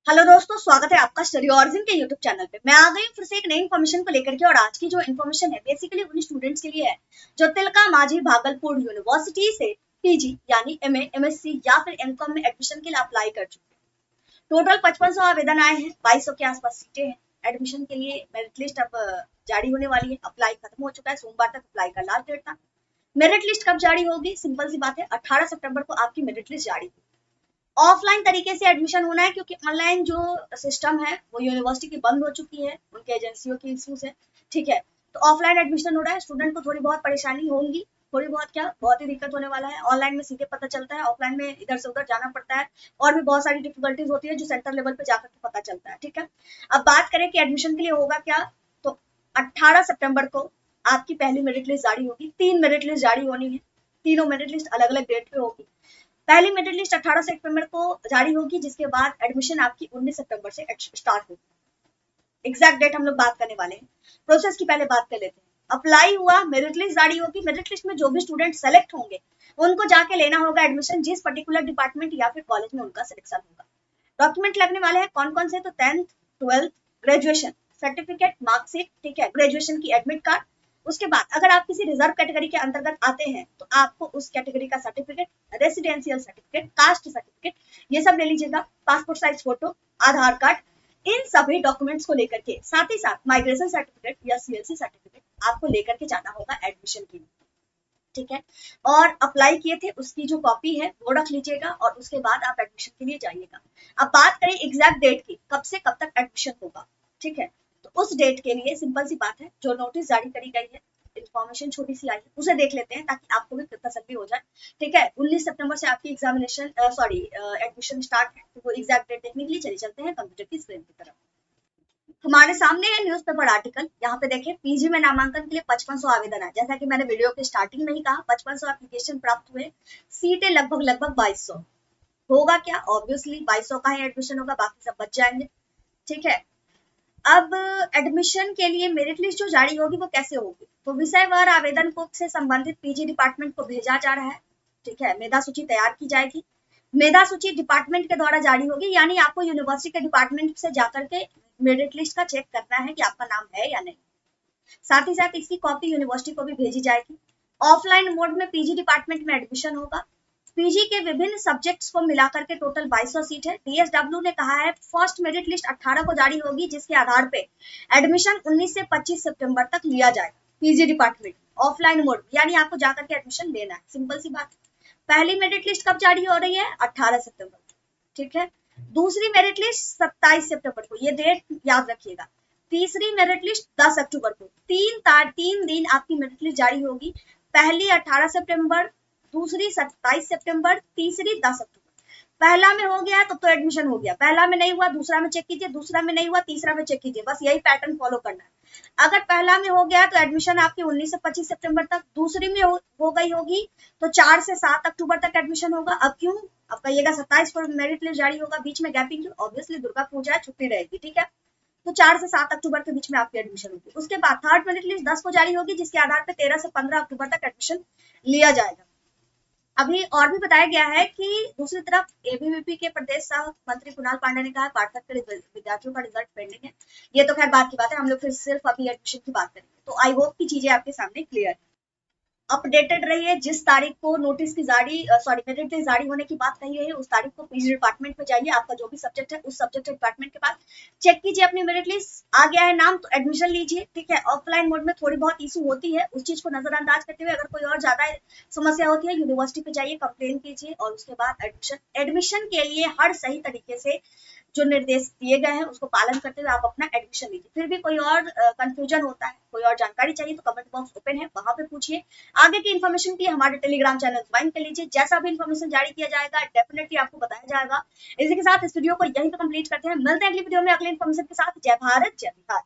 Hello दोस्तों, स्वागत है आपका स्टडी ऑरिजिन के यूट्यूब चैनल पे। मैं आ गई हूँ फिर से एक नई इन्फॉर्मेशन को लेकर के। और आज की जो इन्फॉर्मेशन है बेसिकली उन स्टूडेंट्स के लिए है जो तिलका मांझी भागलपुर यूनिवर्सिटी से पीजी यानी एमए, एमएससी या फिर एमकॉम में एडमिशन के लिए अप्लाई कर चुके हैं। टोटल 5500 आवेदन आए हैं, 2200 के आसपास सीटें हैं। एडमिशन के लिए मेरिट लिस्ट अब जारी होने वाली है। अप्लाई खत्म हो चुका है, सोमवार तक अप्लाई का लास्ट डेट था। मेरिट लिस्ट कब जारी होगी? सिंपल सी बात है, 18 सितंबर को आपकी मेरिट लिस्ट जारी होगी। ऑफलाइन तरीके से एडमिशन होना है क्योंकि ऑनलाइन जो सिस्टम है वो यूनिवर्सिटी की बंद हो चुकी है, उनके एजेंसियों की इश्यू से। ठीक है, तो ऑफलाइन एडमिशन हो रहा है। स्टूडेंट को थोड़ी बहुत परेशानी होगी, थोड़ी बहुत क्या, बहुत ही दिक्कत होने वाला है। ऑनलाइन में सीधे पता चलता है, ऑफलाइन में इधर से उधर जाना पड़ता है और भी बहुत सारी डिफिकल्टीज होती है जो सेंटर लेवल पे जाकर के पता चलता है। ठीक है, अब बात करें कि एडमिशन के लिए होगा क्या, तो 18 सितंबर को आपकी पहली मेरिट लिस्ट जारी होगी। 3 मेरिट लिस्ट जारी होनी है, तीनों मेरिट लिस्ट अलग अलग डेट पे होगी। पहली मेरिट लिस्ट 18 सितंबर को जारी होगी, जिसके बाद एडमिशन आपकी 19 सितंबर से स्टार्ट होगी। एग्जैक्ट डेट हम लोग बात करने वाले हैं। प्रोसेस की पहले बात कर लेते हैं। अप्लाई हुआ, मेरिट लिस्ट जारी होगी। मेरिट लिस्ट में जो भी स्टूडेंट सेलेक्ट होंगे उनको जाके लेना होगा एडमिशन जिस पर्टिकुलर डिपार्टमेंट या फिर कॉलेज में उनका सिलेक्शन होगा। डॉक्यूमेंट लगने वाले हैं कौन कौन से, तो 10th 12th graduation certificate, marksheet, ठीक है, ग्रेजुएशन की एडमिट कार्ड। उसके बाद अगर आप किसी रिजर्व कैटेगरी के अंतर्गत आते हैं तो आपको उस कैटेगरी का certificate, residential certificate, caste certificate, ये सब ले लीजिएगा। पासपोर्ट साइज फोटो, आधार कार्ड, इन सभी डॉक्यूमेंट्स को लेकर के, साथ ही साथ माइग्रेशन सर्टिफिकेट या सीएलसी सर्टिफिकेट आपको लेकर के जाना होगा एडमिशन के लिए। ठीक है, और अप्लाई किए थे उसकी जो कॉपी है वो रख लीजिएगा और उसके बाद आप एडमिशन के लिए जाइएगा। अब बात करें एग्जैक्ट डेट की, कब से कब तक एडमिशन होगा। ठीक है, तो उस डेट के लिए सिंपल सी बात है, जो नोटिस जारी करी गई है, इन्फॉर्मेशन छोटी सी आई है, उसे देख लेते हैं ताकि आपको भी तसल्ली हो जाए। ठीक है, 19 सितंबर से आपकी एग्जामिनेशन एडमिशन स्टार्ट है, तो वो एग्जैक्ट डेट देखने के लिए चले चलते हैं कंप्यूटर की स्क्रीन की तरफ। हमारे सामने है न्यूज़पेपर आर्टिकल। यहाँ पे देखें, पीजी में नामांकन के लिए 5500 आवेदन है। जैसा कि मैंने वीडियो के स्टार्टिंग में ही कहा, 5500 एप्लीकेशन प्राप्त हुए, सीटें लगभग लगभग 2200। होगा क्या, ऑब्वियसली 2200 का ही एडमिशन होगा, बाकी सब बच जाएंगे। ठीक है, अब एडमिशन के लिए मेरिट लिस्ट जो जारी होगी वो कैसे होगी, तो विषयवार आवेदन को से संबंधित पीजी डिपार्टमेंट को भेजा जा रहा है। ठीक है, मेधा सूची तैयार की जाएगी। मेधा सूची डिपार्टमेंट के द्वारा जारी होगी, यानी आपको यूनिवर्सिटी के डिपार्टमेंट से जाकर के मेरिट लिस्ट का चेक करना है कि आपका नाम है या नहीं। साथ ही साथ इसकी कॉपी यूनिवर्सिटी को भी भेजी जाएगी। ऑफलाइन मोड में पीजी डिपार्टमेंट में एडमिशन होगा। पीजी के विभिन्न सब्जेक्ट्स को मिलाकर के टोटल 2200 सीट है। डीएसडब्ल्यू ने कहा है फर्स्ट मेरिट लिस्ट 18 को जारी होगी, जिसके आधार पे एडमिशन 19 से 25 सितंबर तक लिया जाएगा पीजी डिपार्टमेंट ऑफलाइन मोड, यानी आपको जाकर के एडमिशन लेना है। सिंपल सी बात। पहली मेरिट लिस्ट कब जारी हो रही है? 18 सितंबर। ठीक है, दूसरी मेरिट लिस्ट 27 सितंबर को, ये डेट याद रखिएगा। तीसरी मेरिट लिस्ट 10 अक्टूबर को। 3 दिन आपकी मेरिट लिस्ट जारी होगी। पहली 18 सितंबर, दूसरी 27 सितंबर, तीसरी 10 अक्टूबर। पहला में हो गया तो एडमिशन हो गया, पहला में नहीं हुआ दूसरा में चेक कीजिए, दूसरा में नहीं हुआ तीसरा में चेक कीजिए, बस यही पैटर्न फॉलो करना है। अगर पहला में हो गया तो एडमिशन आपकी 19 से 25 सितंबर तक, दूसरी में हो गई होगी तो 4 से 7 अक्टूबर तक एडमिशन होगा। अब क्यों, अब कहिएगा 27 को मेरिट लिस्ट जारी होगा, बीच में गैपिंग क्यों? ऑब्वियसली दुर्गा पूजा छुट्टी रहेगी। ठीक है, तो 4 से 7 अक्टूबर के बीच में आपकी एडमिशन होगी। उसके बाद थर्ड मेरिट लिस्ट 10 को जारी होगी, जिसके आधार पर 13 से 15 अक्टूबर तक एडमिशन लिया जाएगा। अभी और भी बताया गया है कि दूसरी तरफ एबीवीपी के प्रदेश सह मंत्री कुणाल पांडे ने कहा पार्थक के विद्यार्थियों का रिजल्ट पेंडिंग है। ये तो खैर बात की बात है, हम लोग फिर सिर्फ अभी एडमिशन की बात करेंगे। तो आई होप की चीजें आपके सामने क्लियर है। अपडेटेड रहिए। जिस तारीख को नोटिस की मेरिट लिस्ट जारी होने की बात कही है उस तारीख को पीजी डिपार्टमेंट में जाइए। आपका जो भी सब्जेक्ट है उस सब्जेक्ट डिपार्टमेंट के पास चेक कीजिए अपनी मेरिट लिस्ट, आ गया है नाम तो एडमिशन लीजिए। ठीक है, ऑफलाइन मोड में थोड़ी बहुत इशू होती है, उस चीज को नजरअंदाज करते हुए अगर कोई और ज्यादा समस्या होती है यूनिवर्सिटी पे जाइए, कंप्लेन कीजिए और उसके बाद एडमिशन के लिए हर सही तरीके से जो निर्देश दिए गए हैं उसको पालन करते हुए आप अपना एडमिशन लीजिए। फिर भी कोई और कंफ्यूजन होता है, कोई और जानकारी चाहिए तो कमेंट बॉक्स ओपन है, वहां पे पूछिए। आगे की इन्फॉर्मेशन के लिए हमारे टेलीग्राम चैनल ज्वाइन कर लीजिए, जैसा भी इन्फॉर्मेशन जारी किया जाएगा डेफिनेटली आपको बताया जाएगा। इसी के साथ इस वीडियो को यहीं पे कंप्लीट करते हैं, मिलते हैं अगली वीडियो में अगले इन्फॉर्मेशन के साथ। जय भारत जय बिहार।